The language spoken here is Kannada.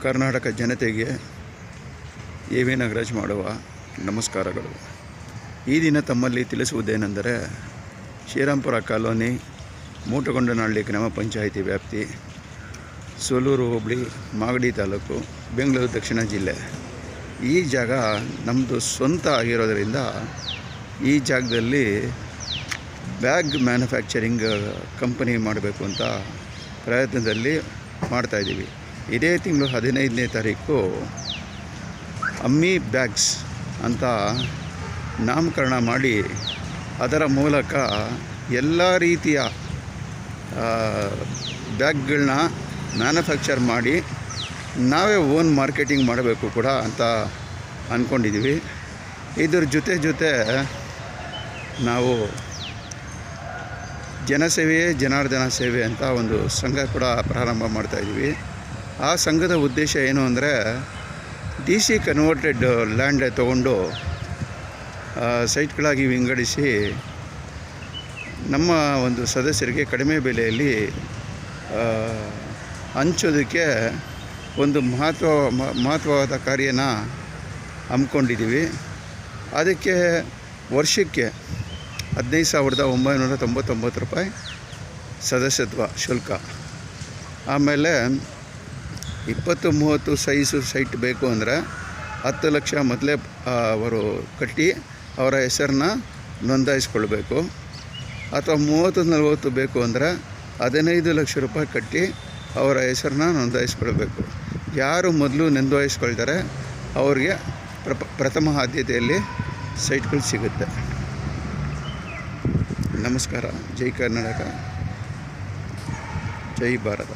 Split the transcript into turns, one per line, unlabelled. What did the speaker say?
ಕರ್ನಾಟಕ ಜನತೆಗೆ ಎ.ವಿ. ನಾಗರಾಜ್ ಮಾಡುವ ನಮಸ್ಕಾರಗಳು. ಈ ದಿನ ತಮ್ಮಲ್ಲಿ ತಿಳಿಸುವುದೇನೆಂದರೆ, ಶ್ರೀರಾಂಪುರ ಕಾಲೋನಿ, ಮೂಟಗೊಂಡನಹಳ್ಳಿ ಗ್ರಾಮ ಪಂಚಾಯಿತಿ ವ್ಯಾಪ್ತಿ, ಸೂಲೂರು ಹೋಬಳಿ, ಮಾಗಡಿ ತಾಲೂಕು, ಬೆಂಗಳೂರು ದಕ್ಷಿಣ ಜಿಲ್ಲೆ. ಈ ಜಾಗ ನಮ್ಮದು ಸ್ವಂತ ಆಗಿರೋದರಿಂದ ಈ ಜಾಗದಲ್ಲಿ ಬ್ಯಾಗ್ ಮ್ಯಾನುಫ್ಯಾಕ್ಚರಿಂಗ್ ಕಂಪನಿ ಮಾಡಬೇಕು ಅಂತ ಪ್ರಯತ್ನದಲ್ಲಿ ಮಾಡ್ತಾಯಿದ್ದೀವಿ. ಇದೇ ತಿಂಗಳು 15ನೇ ತಾರೀಕು ಅಮ್ಮಿ ಬ್ಯಾಗ್ಸ್ ಅಂತ ನಾಮಕರಣ ಮಾಡಿ ಅದರ ಮೂಲಕ ಎಲ್ಲ ರೀತಿಯ ಬ್ಯಾಗ್ಗಳನ್ನ ಮ್ಯಾನುಫ್ಯಾಕ್ಚರ್ ಮಾಡಿ ನಾವೇ ಓನ್ ಮಾರ್ಕೆಟಿಂಗ್ ಮಾಡಬೇಕು ಕೂಡ ಅಂತ ಅಂದ್ಕೊಂಡಿದ್ದೀವಿ. ಇದ್ರ ಜೊತೆ ನಾವು ಜನಸೇವೆಯೇ ಜನಾರ್ದನ ಸೇವೆ ಅಂತ ಒಂದು ಸಂಘ ಕೂಡ ಪ್ರಾರಂಭ ಮಾಡ್ತಾಯಿದ್ದೀವಿ. ಆ ಸಂಘದ ಉದ್ದೇಶ ಏನು ಅಂದರೆ, DC ಕನ್ವರ್ಟೆಡ್ ಲ್ಯಾಂಡ್ ತೊಗೊಂಡು ಸೈಟ್ಗಳಾಗಿ ವಿಂಗಡಿಸಿ ನಮ್ಮ ಒಂದು ಸದಸ್ಯರಿಗೆ ಕಡಿಮೆ ಬೆಲೆಯಲ್ಲಿ ಹಂಚೋದಕ್ಕೆ ಒಂದು ಮಹತ್ವವಾದ ಕಾರ್ಯನ ಹಮ್ಮಿಕೊಂಡಿದ್ದೀವಿ. ಅದಕ್ಕೆ ವರ್ಷಕ್ಕೆ 15,999 ರೂಪಾಯಿ ಸದಸ್ಯತ್ವ ಶುಲ್ಕ. ಆಮೇಲೆ 20-30 ಸೈಜು ಸೈಟ್ ಬೇಕು ಅಂದರೆ 10 ಲಕ್ಷ ಮೊದಲೇ ಅವರು ಕಟ್ಟಿ ಅವರ ಹೆಸರನ್ನ ನೋಂದಾಯಿಸ್ಕೊಳ್ಬೇಕು. ಅಥವಾ 30-40 ಬೇಕು ಅಂದರೆ 15 ಲಕ್ಷ ರೂಪಾಯಿ ಕಟ್ಟಿ ಅವರ ಹೆಸರನ್ನ ನೋಂದಾಯಿಸ್ಕೊಳ್ಬೇಕು. ಯಾರು ಮೊದಲು ನೋಂದಾಯಿಸ್ಕೊಳ್ತಾರೆ ಅವ್ರಿಗೆ ಪ್ರಥಮ ಆದ್ಯತೆಯಲ್ಲಿ ಸೈಟ್ಗಳು ಸಿಗುತ್ತೆ. ನಮಸ್ಕಾರ. ಜೈ ಕರ್ನಾಟಕ, ಜೈ ಭಾರತ.